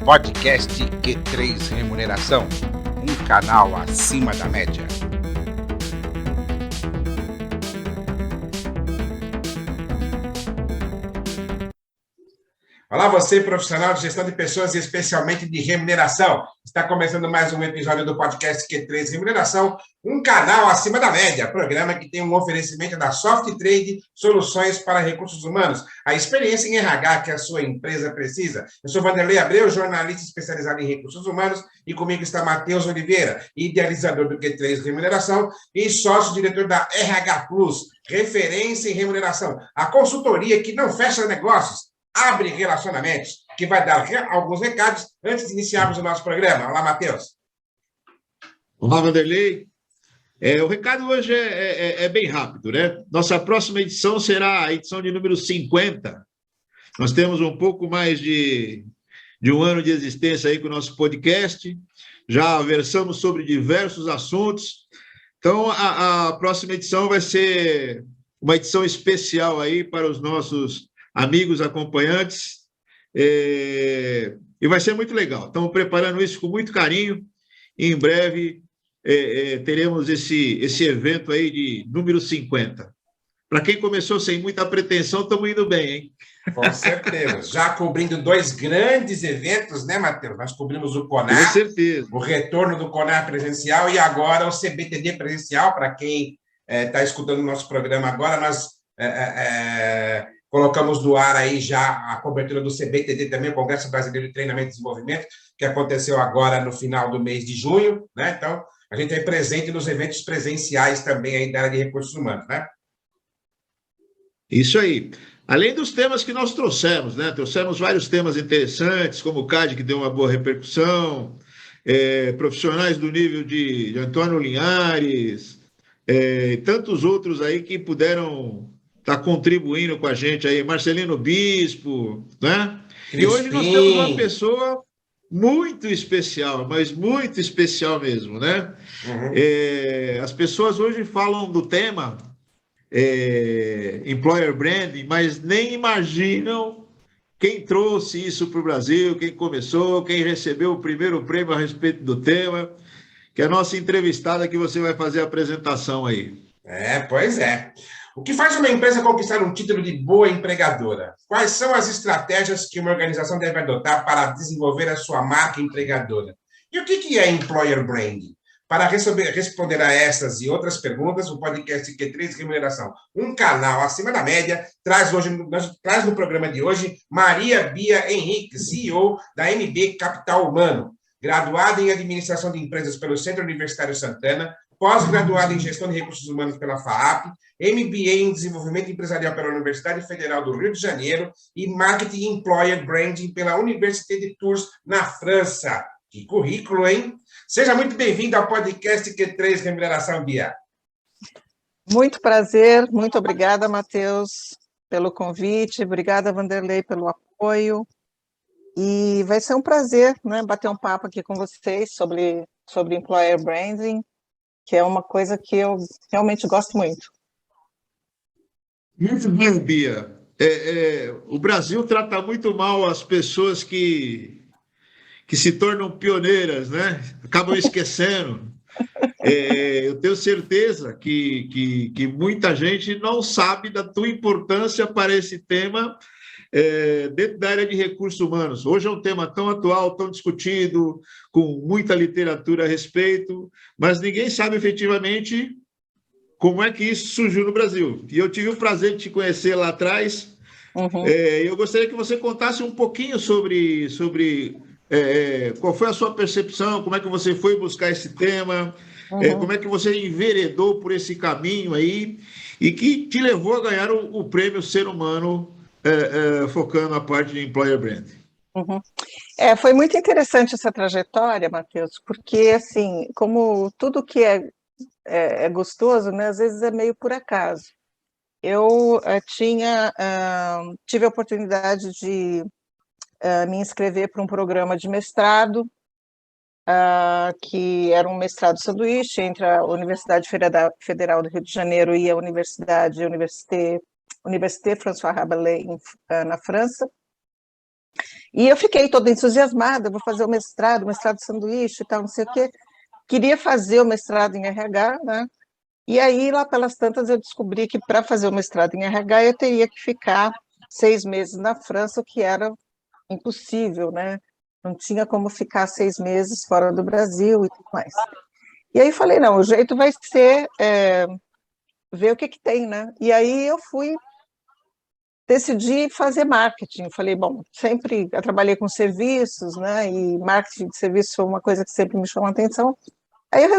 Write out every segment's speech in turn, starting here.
Podcast Q3 Remuneração, um canal acima da média. Olá você, profissional de gestão de pessoas e especialmente de remuneração. Está começando mais um episódio do podcast Q3 Remuneração, um canal acima da média, programa que tem um oferecimento da SoftTrade, soluções para recursos humanos, a experiência em RH que a sua empresa precisa. Eu sou Vanderlei Abreu, jornalista especializado em recursos humanos, e comigo está Matheus Oliveira, idealizador do Q3 Remuneração e sócio-diretor da RH Plus, referência em remuneração, a consultoria que não fecha negócios, abre relacionamentos, que vai dar alguns recados antes de iniciarmos o nosso programa. Olá, Matheus. Olá, Vanderlei. O recado hoje é bem rápido, né? Nossa próxima edição será a edição de número 50. Nós temos um pouco mais de um ano de existência aí com o nosso podcast. Já versamos sobre diversos assuntos. Então, a próxima edição vai ser uma edição especial aí para os nossos amigos acompanhantes, e vai ser muito legal. Estamos preparando isso com muito carinho, e em breve teremos esse evento aí de número 50. Para quem começou sem muita pretensão, estamos indo bem, hein? Com certeza. Já cobrindo dois grandes eventos, né, Matheus? Nós cobrimos o CONAR, com certeza, o retorno do CONAR presencial e agora o CBTD presencial. Para quem está escutando o nosso programa agora, nós colocamos no ar aí já a cobertura do CBTD também, o Congresso Brasileiro de Treinamento e Desenvolvimento, que aconteceu agora no final do mês de junho, né? Então, a gente é presente nos eventos presenciais também aí da área de recursos humanos, né? Isso aí. Além dos temas que nós trouxemos, né? Trouxemos vários temas interessantes, como o CAD, que deu uma boa repercussão, profissionais do nível de Antônio Linhares, e tantos outros aí que puderam está contribuindo com a gente aí, Marcelino Bispo, né? Crispim. E hoje nós temos uma pessoa muito especial, mas muito especial mesmo, né? Uhum. As pessoas hoje falam do tema Employer Branding, mas nem imaginam quem trouxe isso para o Brasil, quem começou, quem recebeu o primeiro prêmio a respeito do tema, que é a nossa entrevistada que você vai fazer a apresentação aí. Pois é. O que faz uma empresa conquistar um título de boa empregadora? Quais são as estratégias que uma organização deve adotar para desenvolver a sua marca empregadora? E o que é Employer Branding? Para responder a essas e outras perguntas, o podcast Q3 Remuneração, um canal acima da média, traz no programa de hoje Maria Bia Henrique, CEO da MB Capital Humano, graduada em Administração de Empresas pelo Centro Universitário Santana, pós-graduada em Gestão de Recursos Humanos pela FAAP, MBA em Desenvolvimento Empresarial pela Universidade Federal do Rio de Janeiro e Marketing Employer Branding pela Université de Tours, na França. Que currículo, hein? Seja muito bem-vindo ao podcast Q3 Remuneração, Bia. Muito prazer, muito obrigada, Matheus, pelo convite, obrigada, Vanderlei, pelo apoio. E vai ser um prazer, né, bater um papo aqui com vocês sobre Employer Branding, que é uma coisa que eu realmente gosto muito. Muito bem, Bia. O Brasil trata muito mal as pessoas que se tornam pioneiras, né? Acabam esquecendo. Eu tenho certeza que muita gente não sabe da tua importância para esse tema dentro da área de recursos humanos. Hoje é um tema tão atual, tão discutido, com muita literatura a respeito, mas ninguém sabe efetivamente como é que isso surgiu no Brasil. E eu tive o prazer de te conhecer lá atrás. Uhum. Eu gostaria que você contasse um pouquinho sobre qual foi a sua percepção, como é que você foi buscar esse tema, como é que você enveredou por esse caminho aí e que te levou a ganhar o prêmio Ser Humano, focando na parte de Employer Branding. Uhum. Foi muito interessante essa trajetória, Matheus, porque, assim, como tudo que é gostoso, né, às vezes é meio por acaso. Eu tive a oportunidade de me inscrever para um programa de mestrado, que era um mestrado sanduíche entre a Universidade Federal do Rio de Janeiro e a Université François Rabelais, na França. E eu fiquei toda entusiasmada, vou fazer o mestrado de sanduíche e tal, não sei o quê. Queria fazer o mestrado em RH, né? E aí, lá pelas tantas, eu descobri que para fazer o mestrado em RH, eu teria que ficar 6 meses na França, o que era impossível, né? Não tinha como ficar 6 meses fora do Brasil e tudo mais. E aí falei, não, o jeito vai ser ver o que que tem, né? E aí decidi fazer marketing. Falei, bom, sempre eu trabalhei com serviços, né? E marketing de serviços foi uma coisa que sempre me chamou a atenção. Aí eu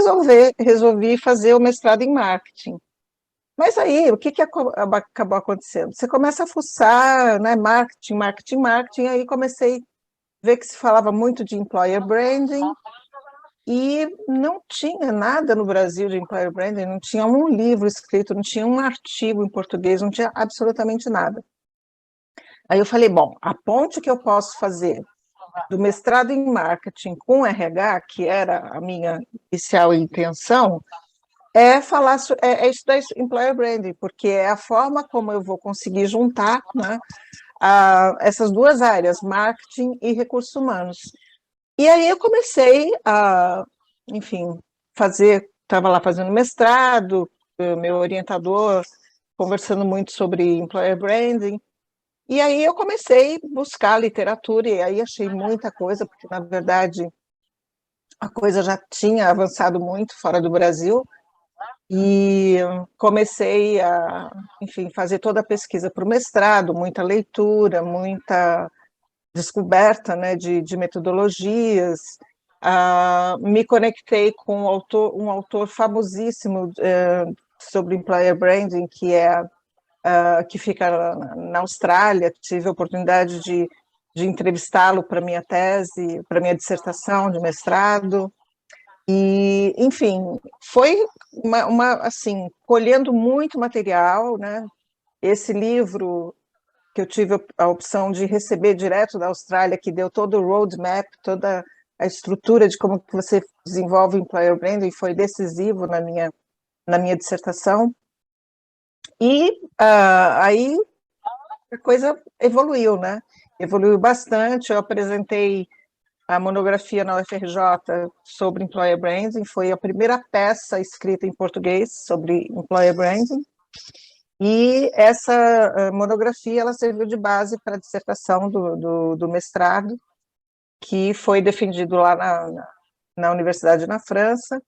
resolvi fazer o mestrado em marketing. Mas aí, o que que acabou acontecendo? Você começa a fuçar, né? Marketing, aí comecei a ver que se falava muito de employer branding, e não tinha nada no Brasil de employer branding, não tinha um livro escrito, não tinha um artigo em português, não tinha absolutamente nada. Aí eu falei, bom, a ponte que eu posso fazer do mestrado em marketing com RH, que era a minha inicial intenção, é estudar employer branding, porque é a forma como eu vou conseguir juntar, né, essas duas áreas, marketing e recursos humanos. E aí eu comecei a, enfim, estava lá fazendo mestrado, meu orientador conversando muito sobre employer branding, e aí eu comecei a buscar literatura, e aí achei muita coisa, porque na verdade a coisa já tinha avançado muito fora do Brasil, e comecei a, enfim, fazer toda a pesquisa para o mestrado, muita leitura, muita descoberta, né, de metodologias. Me conectei com um autor famosíssimo sobre employer branding, que fica na Austrália. Tive a oportunidade de entrevistá-lo para minha tese, para minha dissertação de mestrado. E, enfim, foi assim, colhendo muito material, né? Esse livro que eu tive a opção de receber direto da Austrália, que deu todo o roadmap, toda a estrutura de como que você desenvolve employer branding, foi decisivo na minha dissertação. E aí a coisa evoluiu, né? Evoluiu bastante. Eu apresentei a monografia na UFRJ sobre employer branding, foi a primeira peça escrita em português sobre employer branding. E essa monografia ela serviu de base para a dissertação do mestrado, que foi defendido lá na universidade na França.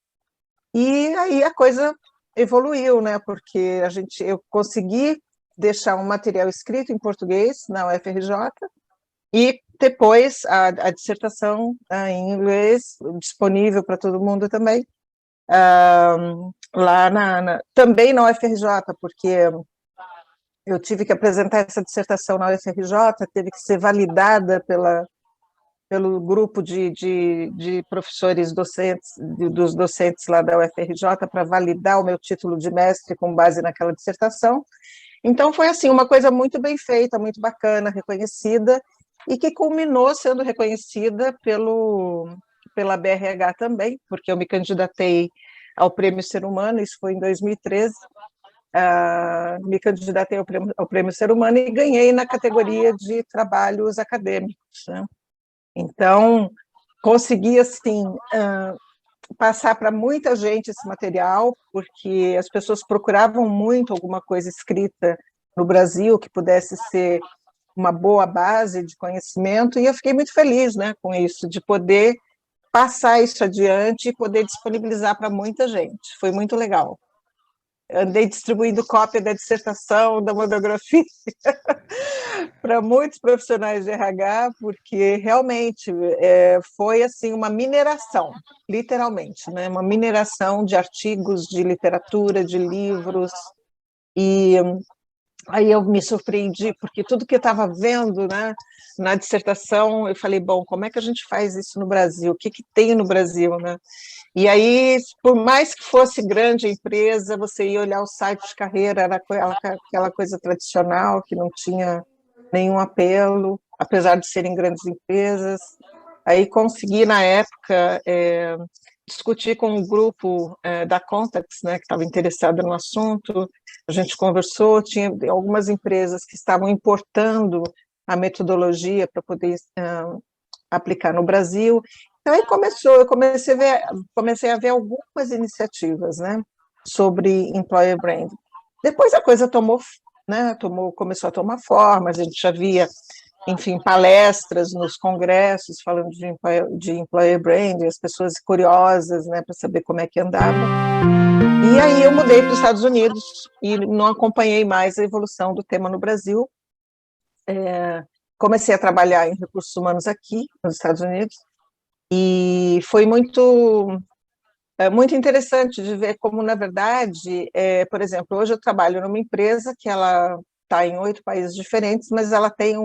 E aí a coisa evoluiu, né? Porque eu consegui deixar um material escrito em português na UFRJ, e depois a dissertação em inglês, disponível para todo mundo também, lá também na UFRJ, porque eu tive que apresentar essa dissertação na UFRJ, teve que ser validada pelo grupo de professores docentes, dos docentes lá da UFRJ, para validar o meu título de mestre com base naquela dissertação. Então, foi assim, uma coisa muito bem feita, muito bacana, reconhecida, e que culminou sendo reconhecida pela BRH também, porque eu me candidatei ao Prêmio Ser Humano, isso foi em 2013, me candidatei ao Prêmio Ser Humano e ganhei na categoria de trabalhos acadêmicos, né? Então, consegui, assim, passar para muita gente esse material, porque as pessoas procuravam muito alguma coisa escrita no Brasil que pudesse ser uma boa base de conhecimento, e eu fiquei muito feliz, né, com isso, de poder passar isso adiante e poder disponibilizar para muita gente. Foi muito legal. Andei distribuindo cópia da dissertação, da monografia, para muitos profissionais de RH, porque realmente foi assim uma mineração, literalmente, né? Uma mineração de artigos, de literatura, de livros, e aí eu me surpreendi, porque tudo que eu estava vendo, né, na dissertação, eu falei, bom, como é que a gente faz isso no Brasil? O que que tem no Brasil, né? E aí, por mais que fosse grande a empresa, você ia olhar o site de carreira, era aquela coisa tradicional, que não tinha nenhum apelo, apesar de serem grandes empresas. Aí consegui, na época, discutir com um grupo da Contax, né, que estava interessado no assunto. A gente conversou, tinha algumas empresas que estavam importando a metodologia para poder aplicar no Brasil. Então, aí eu comecei a ver algumas iniciativas, né, sobre employer branding. Depois a coisa começou a tomar forma, a gente já via, enfim, palestras nos congressos falando de employer branding, as pessoas curiosas, né, para saber como é que andava. E aí eu mudei para os Estados Unidos e não acompanhei mais a evolução do tema no Brasil. Comecei a trabalhar em recursos humanos aqui, nos Estados Unidos, e foi muito interessante de ver como, na verdade, por exemplo, hoje eu trabalho numa empresa que ela está em 8 países diferentes, mas ela tem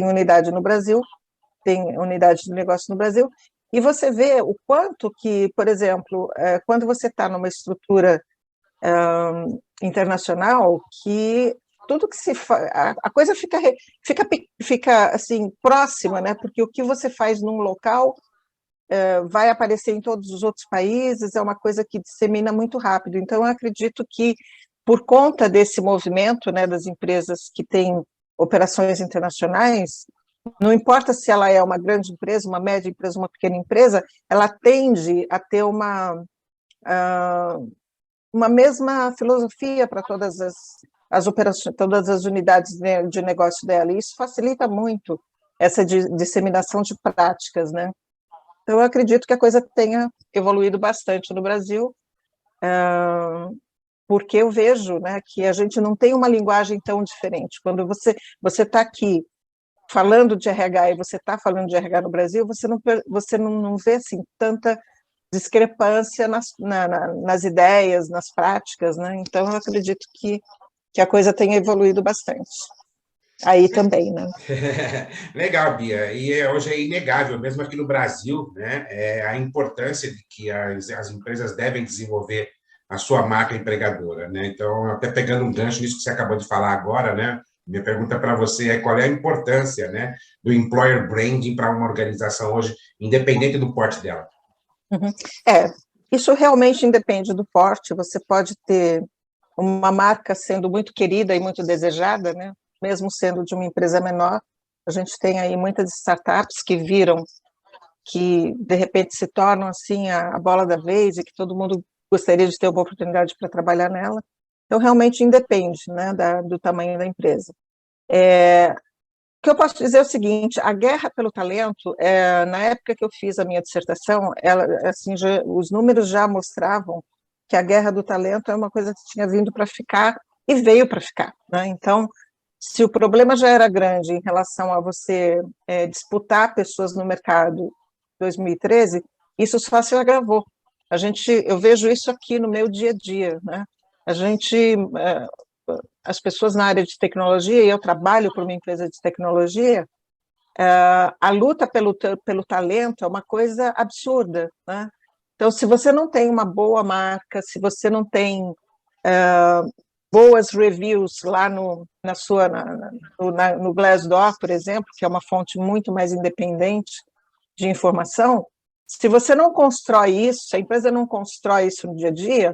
unidade no Brasil, tem unidade de negócio no Brasil, e você vê o quanto que, por exemplo, quando você está numa estrutura internacional, que tudo que se faz, a coisa fica assim, próxima, né? Porque o que você faz num local vai aparecer em todos os outros países, é uma coisa que dissemina muito rápido. Então, eu acredito que, por conta desse movimento, né, das empresas que têm operações internacionais, não importa se ela é uma grande empresa, uma média empresa, uma pequena empresa, ela tende a ter uma mesma filosofia para todas as operações, todas as unidades de negócio dela, e isso facilita muito essa disseminação de práticas, né? Então, eu acredito que a coisa tenha evoluído bastante no Brasil, porque eu vejo, né, que a gente não tem uma linguagem tão diferente. Quando você está aqui falando de RH e você está falando de RH no Brasil, você não vê assim, tanta discrepância nas ideias, nas práticas, né? Então, eu acredito que a coisa tenha evoluído bastante. Aí também, né? Legal, Bia. E hoje é inegável, mesmo aqui no Brasil, né, a importância de que as empresas devem desenvolver a sua marca empregadora, né? Então, até pegando um gancho nisso que você acabou de falar agora, né? Minha pergunta para você é qual é a importância, né, do employer branding para uma organização hoje, independente do porte dela. Uhum. Isso realmente independe do porte. Você pode ter uma marca sendo muito querida e muito desejada, né? Mesmo sendo de uma empresa menor. A gente tem aí muitas startups que viram que, de repente, se tornam assim a bola da vez e que todo mundo gostaria de ter uma oportunidade para trabalhar nela. Então, realmente independe, né, do tamanho da empresa. O que eu posso dizer é o seguinte: a guerra pelo talento, na época que eu fiz a minha dissertação, assim, os números já mostravam que a guerra do talento é uma coisa que tinha vindo para ficar e veio para ficar, né? Então, se o problema já era grande em relação a você disputar pessoas no mercado em 2013, isso só se agravou. Eu vejo isso aqui no meu dia a dia, né? As pessoas na área de tecnologia, e eu trabalho para uma empresa de tecnologia, a luta pelo talento é uma coisa absurda, né? Então, se você não tem uma boa marca, se você não tem boas reviews lá no Glassdoor, por exemplo, que é uma fonte muito mais independente de informação, se você não constrói isso, se a empresa não constrói isso no dia a dia,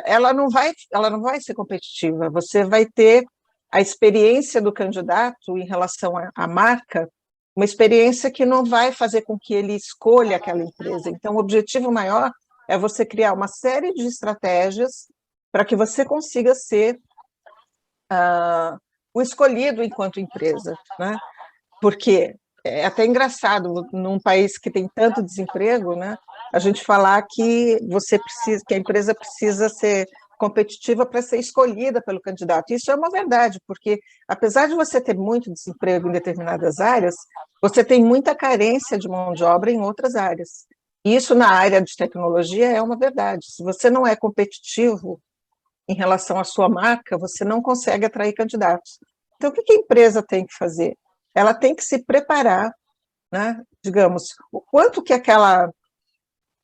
ela não vai ser competitiva. Você vai ter a experiência do candidato em relação à marca, uma experiência que não vai fazer com que ele escolha aquela empresa. Então, o objetivo maior é você criar uma série de estratégias para que você consiga ser o escolhido enquanto empresa, né? Porque é até engraçado, num país que tem tanto desemprego, né, a gente falar que que a empresa precisa ser competitiva para ser escolhida pelo candidato. Isso é uma verdade, porque apesar de você ter muito desemprego em determinadas áreas, você tem muita carência de mão de obra em outras áreas. Isso na área de tecnologia é uma verdade. Se você não é competitivo em relação à sua marca, você não consegue atrair candidatos. Então, o que a empresa tem que fazer? Ela tem que se preparar, né? Digamos, o quanto que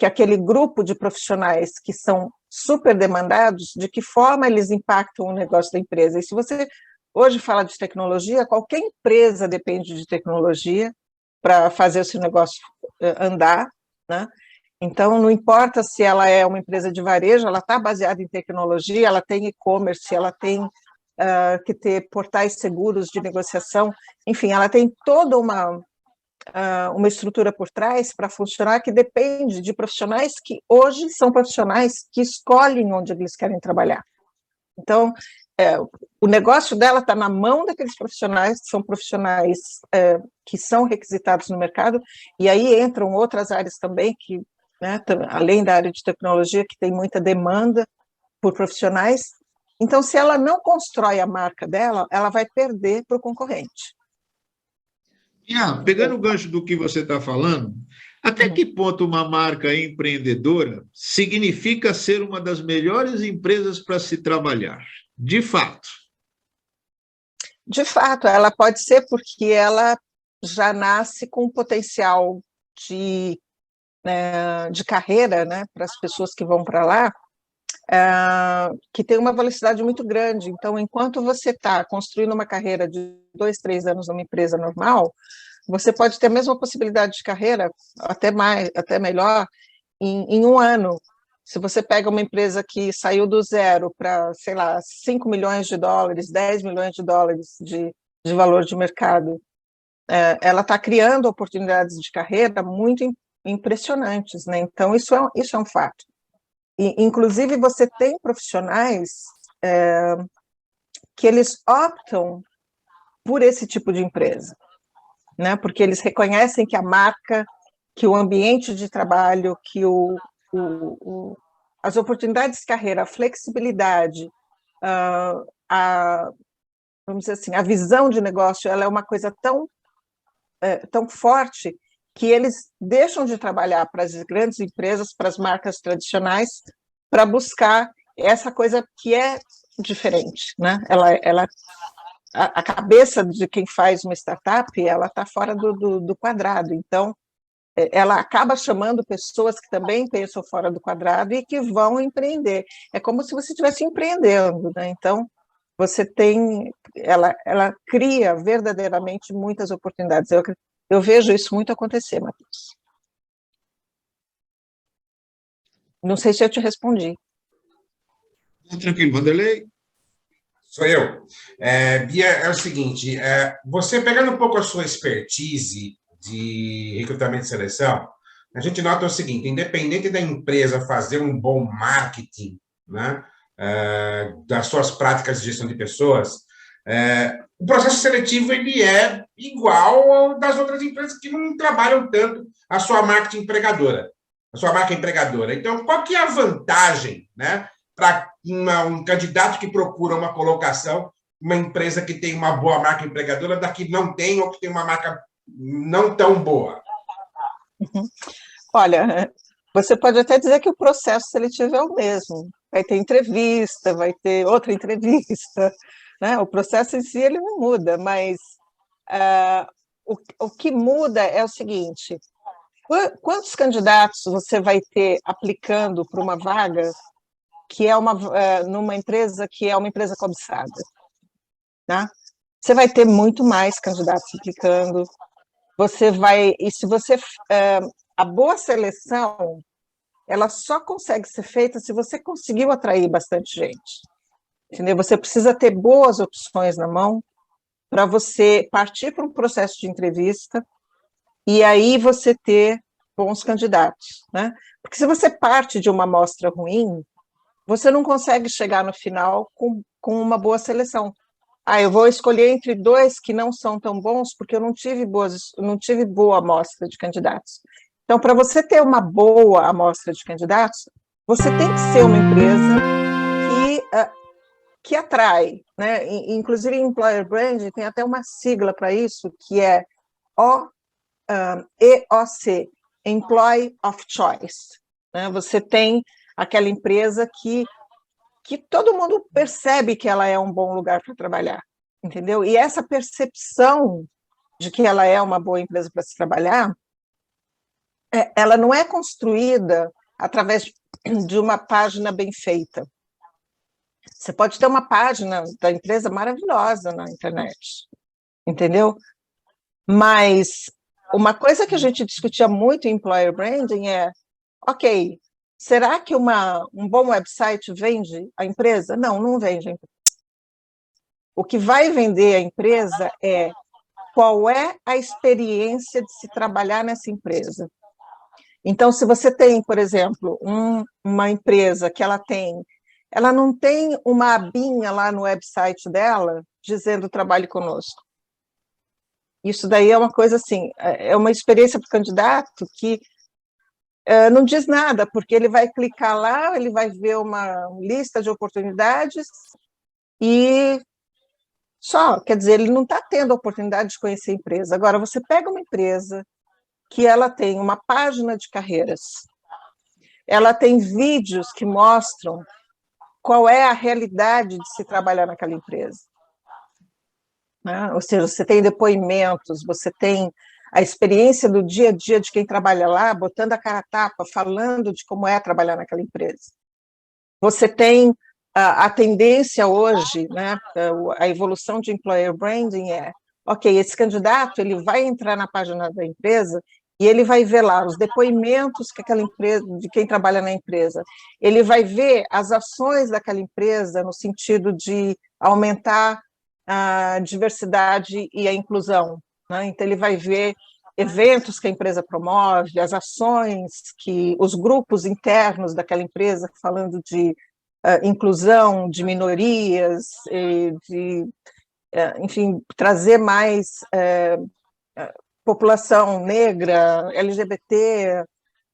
aquele grupo de profissionais que são super demandados, de que forma eles impactam o negócio da empresa. E se você hoje fala de tecnologia, qualquer empresa depende de tecnologia para fazer o seu negócio andar, né? Então, não importa se ela é uma empresa de varejo, ela está baseada em tecnologia, ela tem e-commerce, ela tem que ter portais seguros de negociação, enfim, ela tem toda uma estrutura por trás para funcionar que depende de profissionais que hoje são profissionais que escolhem onde eles querem trabalhar. Então, o negócio dela está na mão daqueles profissionais, que são profissionais que são requisitados no mercado, e aí entram outras áreas também, que, né, além da área de tecnologia, que tem muita demanda por profissionais. Então, se ela não constrói a marca dela, ela vai perder para o concorrente. Pegando o gancho do que você está falando, até que ponto uma marca empreendedora significa ser uma das melhores empresas para se trabalhar? De fato. De fato, ela pode ser porque ela já nasce com um potencial de carreira, né, para as pessoas que vão para lá, que tem uma velocidade muito grande. Então, enquanto você está construindo uma carreira de 2, 3 anos numa empresa normal, você pode ter a mesma possibilidade de carreira, até mais, até melhor, em um ano. Se você pega uma empresa que saiu do zero para, sei lá, 5 milhões de dólares, 10 milhões de dólares de valor de mercado, ela está criando oportunidades de carreira muito impressionantes, né? Então, isso é um fato. E, inclusive, você tem profissionais que eles optam por esse tipo de empresa, né? Porque eles reconhecem que a marca, que o ambiente de trabalho, que as oportunidades de carreira, a flexibilidade, vamos dizer assim, a visão de negócio, ela é uma coisa tão forte que eles deixam de trabalhar para as grandes empresas, para as marcas tradicionais, para buscar essa coisa que é diferente, né? A cabeça de quem faz uma startup, ela está fora do quadrado. Então, ela acaba chamando pessoas que também pensam fora do quadrado e que vão empreender. É como se você estivesse empreendendo, né? Então, ela cria verdadeiramente muitas oportunidades. Eu vejo isso muito acontecer, Matheus. Não sei se eu te respondi. Tranquilo, Vanderlei? Sou eu. Bia, é o seguinte, você pegando um pouco a sua expertise de recrutamento e seleção, a gente nota o seguinte, independente da empresa fazer um bom marketing, né, das suas práticas de gestão de pessoas, o processo seletivo ele é igual ao das outras empresas que não trabalham tanto a sua marca empregadora. Então, qual que é a vantagem, né, para um candidato que procura uma colocação, uma empresa que tem uma boa marca empregadora, da que não tem ou que tem uma marca não tão boa? Olha, você pode até dizer que o processo seletivo é o mesmo. Vai ter entrevista, vai ter outra entrevista, né? O processo em si ele não muda, mas o que muda é o seguinte: quantos candidatos você vai ter aplicando para uma vaga que é numa empresa que é uma empresa cobiçada, né? Você vai ter muito mais candidatos aplicando. A boa seleção, ela só consegue ser feita se você conseguiu atrair bastante gente, entendeu? Você precisa ter boas opções na mão para você partir para um processo de entrevista e aí você ter bons candidatos, né? Porque se você parte de uma amostra ruim, você não consegue chegar no final com uma boa seleção. Eu vou escolher entre 2 que não são tão bons porque eu não tive boa amostra de candidatos. Então, para você ter uma boa amostra de candidatos, você tem que ser uma empresa que atrai, né? Inclusive, Employer Branding tem até uma sigla para isso, que é EOC, Employee of Choice, né? Você tem aquela empresa que todo mundo percebe que ela é um bom lugar para trabalhar, entendeu? E essa percepção de que ela é uma boa empresa para se trabalhar, ela não é construída através de uma página bem feita. Você pode ter uma página da empresa maravilhosa na internet, entendeu? Mas uma coisa que a gente discutia muito em Employer Branding é, ok, será que um bom website vende a empresa? Não, não vende a empresa. O que vai vender a empresa é qual é a experiência de se trabalhar nessa empresa. Então, se você tem, por exemplo, uma empresa que ela não tem uma abinha lá no website dela dizendo trabalhe conosco. Isso daí é uma coisa assim, é uma experiência para o candidato que não diz nada, porque ele vai clicar lá, ele vai ver uma lista de oportunidades e só, quer dizer, ele não está tendo a oportunidade de conhecer a empresa. Agora, você pega uma empresa que ela tem uma página de carreiras, ela tem vídeos que mostram qual é a realidade de se trabalhar naquela empresa. Né? Ou seja, você tem depoimentos, você tem a experiência do dia a dia de quem trabalha lá, botando a cara a tapa, falando de como é trabalhar naquela empresa. Você tem a tendência hoje, né, a evolução de employer branding ok, esse candidato ele vai entrar na página da empresa e ele vai ver lá os depoimentos que aquela empresa, de quem trabalha na empresa, ele vai ver as ações daquela empresa no sentido de aumentar a diversidade e a inclusão, né? Então ele vai ver eventos que a empresa promove, as ações que os grupos internos daquela empresa falando de inclusão de minorias, enfim, trazer mais população negra, LGBT,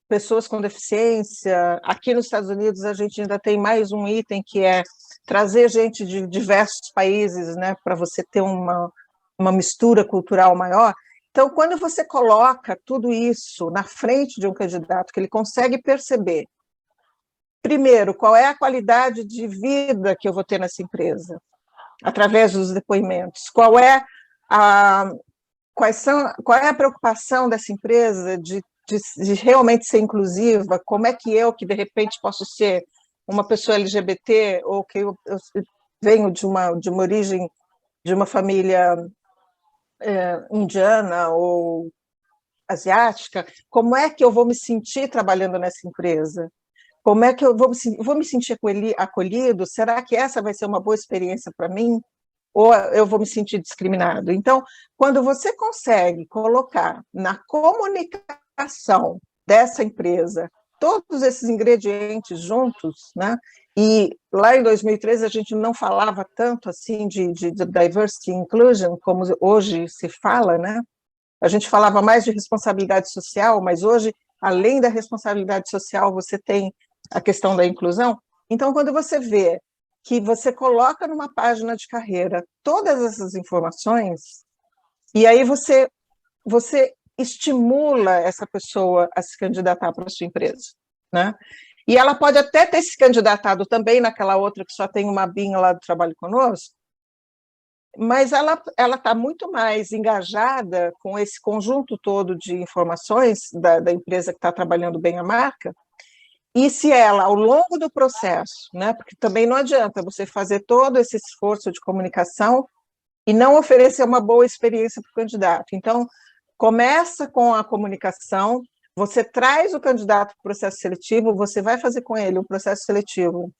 pessoas com deficiência. Aqui nos Estados Unidos a gente ainda tem mais um item que é trazer gente de diversos países, né, para você ter uma mistura cultural maior. Então, quando você coloca tudo isso na frente de um candidato, que ele consegue perceber, primeiro, qual é a qualidade de vida que eu vou ter nessa empresa, através dos depoimentos, qual é a preocupação dessa empresa de realmente ser inclusiva, como é que eu, que de repente posso ser uma pessoa LGBT, ou que eu venho de uma origem, de uma família indiana ou asiática, como é que eu vou me sentir trabalhando nessa empresa? Como é que eu vou me sentir acolhido? Será que essa vai ser uma boa experiência para mim? Ou eu vou me sentir discriminado? Então, quando você consegue colocar na comunicação dessa empresa todos esses ingredientes juntos, né? E lá em 2013 a gente não falava tanto assim de diversity and inclusion como hoje se fala, né? A gente falava mais de responsabilidade social, mas hoje, além da responsabilidade social, você tem a questão da inclusão. Então, quando você vê que você coloca numa página de carreira todas essas informações, e aí você estimula essa pessoa a se candidatar para a sua empresa, né? E ela pode até ter se candidatado também naquela outra que só tem uma abinha lá do Trabalho Conosco, mas ela está muito mais engajada com esse conjunto todo de informações da empresa que está trabalhando bem a marca, e se ela, ao longo do processo, né, porque também não adianta você fazer todo esse esforço de comunicação e não oferecer uma boa experiência para o candidato. Então, começa com a comunicação, você traz o candidato para o processo seletivo, você vai fazer com ele um processo seletivo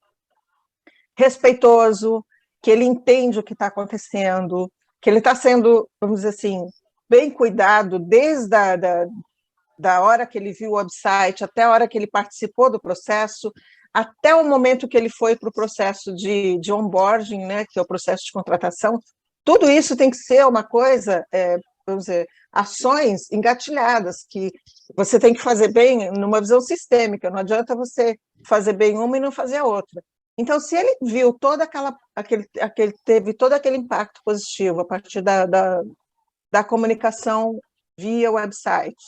respeitoso, que ele entende o que está acontecendo, que ele está sendo, vamos dizer assim, bem cuidado desde da hora que ele viu o website, até a hora que ele participou do processo, até o momento que ele foi para o processo de onboarding, né, que é o processo de contratação. Tudo isso tem que ser uma coisa, vamos dizer, ações engatilhadas, que você tem que fazer bem numa visão sistêmica, não adianta você fazer bem uma e não fazer a outra. Então, se ele viu teve todo aquele impacto positivo a partir da comunicação via website,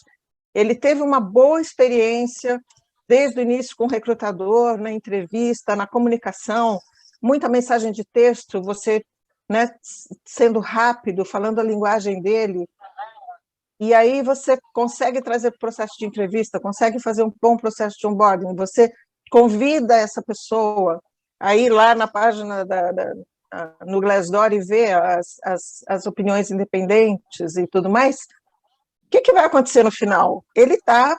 ele teve uma boa experiência desde o início com o recrutador, na entrevista, na comunicação, muita mensagem de texto, você, né, sendo rápido, falando a linguagem dele, e aí você consegue trazer para o processo de entrevista, consegue fazer um bom processo de onboarding, você convida essa pessoa a ir lá na página no Glassdoor e ver as opiniões independentes e tudo mais. O que vai acontecer no final? Ele está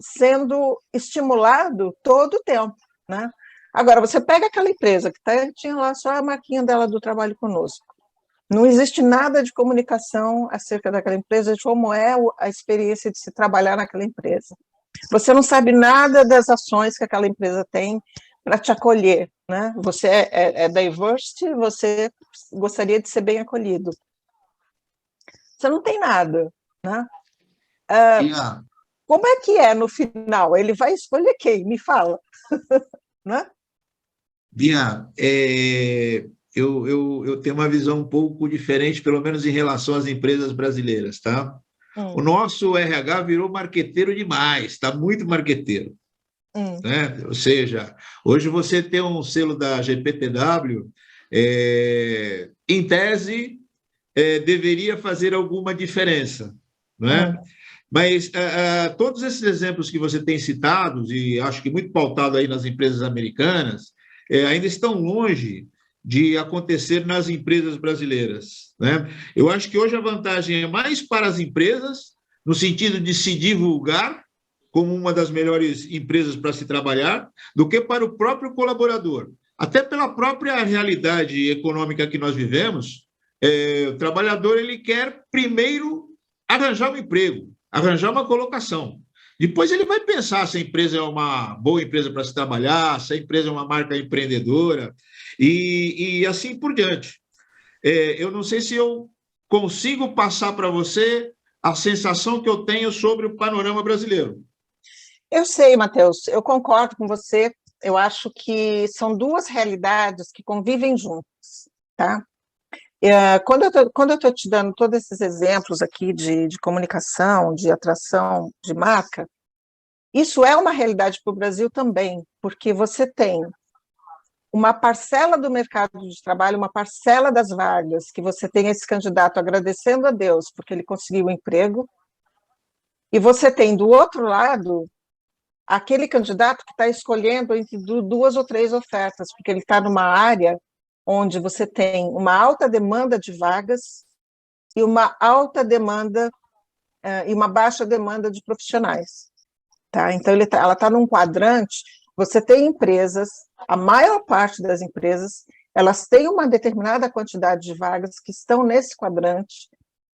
sendo estimulado todo o tempo, né? Agora, você pega aquela empresa que tinha lá só a marquinha dela do trabalho conosco. Não existe nada de comunicação acerca daquela empresa, de como é a experiência de se trabalhar naquela empresa. Você não sabe nada das ações que aquela empresa tem para te acolher, né? Você é diversity, você gostaria de ser bem acolhido. Você não tem nada, né? Como é que é no final? Ele vai escolher quem? Me fala. Né? Bia, eu tenho uma visão um pouco diferente, pelo menos em relação às empresas brasileiras, tá? O nosso RH virou marqueteiro demais, está muito marqueteiro. Né? Ou seja, hoje você tem um selo da GPTW, em tese, deveria fazer alguma diferença, né? Mas todos esses exemplos que você tem citados, e acho que muito pautado aí nas empresas americanas, ainda estão longe de acontecer nas empresas brasileiras, né? Eu acho que hoje a vantagem é mais para as empresas, no sentido de se divulgar como uma das melhores empresas para se trabalhar, do que para o próprio colaborador. Até pela própria realidade econômica que nós vivemos, o trabalhador ele quer primeiro arranjar um emprego, arranjar uma colocação. Depois ele vai pensar se a empresa é uma boa empresa para se trabalhar, se a empresa é uma marca empreendedora, e assim por diante. Eu não sei se eu consigo passar para você a sensação que eu tenho sobre o panorama brasileiro. Eu sei, Matheus, eu concordo com você. Eu acho que são duas realidades que convivem juntas, tá? Quando eu estou te dando todos esses exemplos aqui de comunicação, de atração de marca, isso é uma realidade para o Brasil também, porque você tem uma parcela do mercado de trabalho, uma parcela das vagas, que você tem esse candidato agradecendo a Deus porque ele conseguiu um emprego, e você tem do outro lado aquele candidato que está escolhendo entre duas ou três ofertas, porque ele está numa área onde você tem uma alta demanda de vagas e uma alta demanda e uma baixa demanda de profissionais. Tá? Então, ela está num quadrante, você tem empresas, a maior parte das empresas, elas têm uma determinada quantidade de vagas que estão nesse quadrante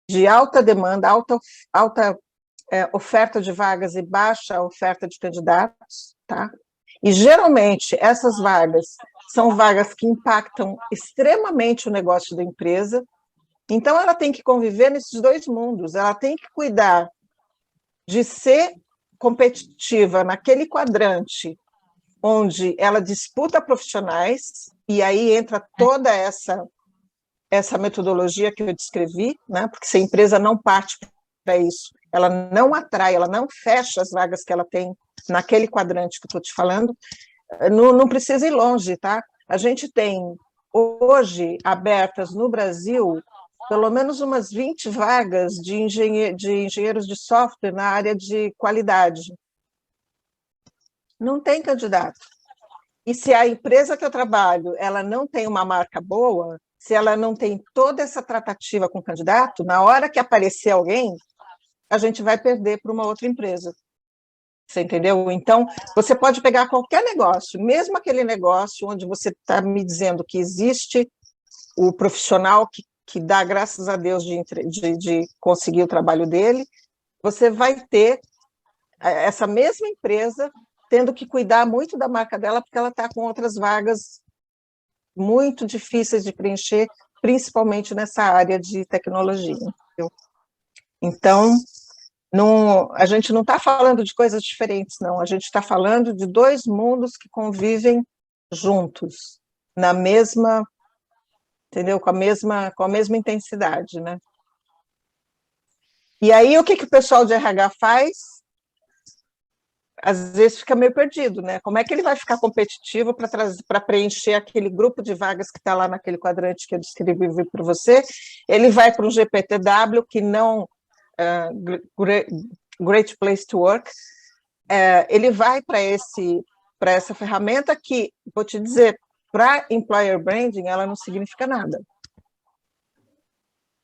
de alta demanda, alta oferta de vagas e baixa oferta de candidatos, tá? E, geralmente, essas vagas são vagas que impactam extremamente o negócio da empresa, então ela tem que conviver nesses dois mundos, ela tem que cuidar de ser competitiva naquele quadrante onde ela disputa profissionais, e aí entra toda essa metodologia que eu descrevi, né? Porque se a empresa não parte para isso, ela não atrai, ela não fecha as vagas que ela tem naquele quadrante que eu estou te falando, não precisa ir longe, tá? A gente tem hoje abertas no Brasil pelo menos umas 20 vagas de engenheiros de software na área de qualidade. Não tem candidato. E se a empresa que eu trabalho, ela não tem uma marca boa, se ela não tem toda essa tratativa com o candidato, na hora que aparecer alguém, a gente vai perder para uma outra empresa. Você entendeu? Então, você pode pegar qualquer negócio, mesmo aquele negócio onde você está me dizendo que existe o profissional que dá graças a Deus de conseguir o trabalho dele, você vai ter essa mesma empresa tendo que cuidar muito da marca dela, porque ela está com outras vagas muito difíceis de preencher, principalmente nessa área de tecnologia. Entendeu? Então, a gente não está falando de coisas diferentes, não. A gente está falando de dois mundos que convivem juntos, na mesma, entendeu? Com a mesma intensidade, né? E aí, o que o pessoal de RH faz? Às vezes fica meio perdido, né? Como é que ele vai ficar competitivo para preencher aquele grupo de vagas que está lá naquele quadrante que eu descrevi para você? Ele vai para um GPTW que não... Great Place to Work, ele vai para essa ferramenta que, vou te dizer, para employer branding, ela não significa nada.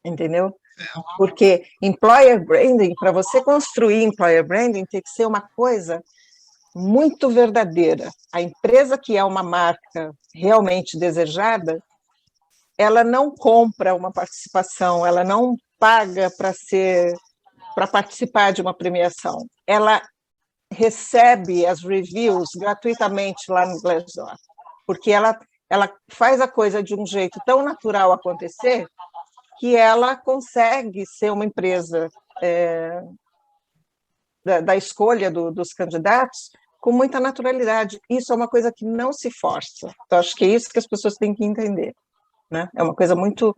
Entendeu? Porque employer branding, para você construir employer branding, tem que ser uma coisa muito verdadeira, a empresa que é uma marca realmente desejada, ela não compra uma participação, ela não paga para participar de uma premiação. Ela recebe as reviews gratuitamente lá no Glassdoor, porque ela faz a coisa de um jeito tão natural acontecer que ela consegue ser uma empresa da escolha dos candidatos com muita naturalidade. Isso é uma coisa que não se força. Então, acho que é isso que as pessoas têm que entender, né? É uma coisa muito...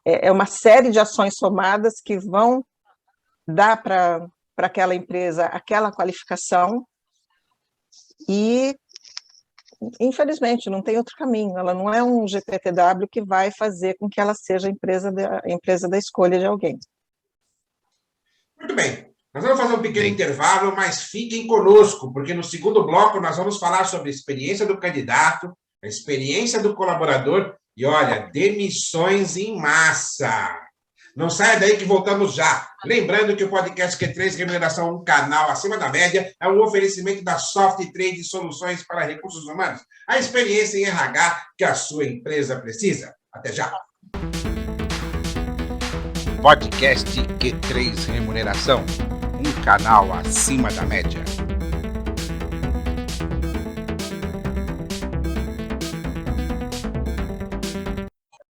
É uma série de ações somadas que vão dar para aquela empresa aquela qualificação e, infelizmente, não tem outro caminho. Ela não é um GPTW que vai fazer com que ela seja a empresa da escolha de alguém. Muito bem. Nós vamos fazer um pequeno intervalo, mas fiquem conosco, porque no segundo bloco nós vamos falar sobre a experiência do candidato, a experiência do colaborador e, olha, demissões em massa. Não saia daí que voltamos já. Lembrando que o podcast Q3 Remuneração, um canal acima da média, é um oferecimento da Soft Trade Soluções para Recursos Humanos. A experiência em RH que a sua empresa precisa. Até já. Podcast Q3 Remuneração, um canal acima da média.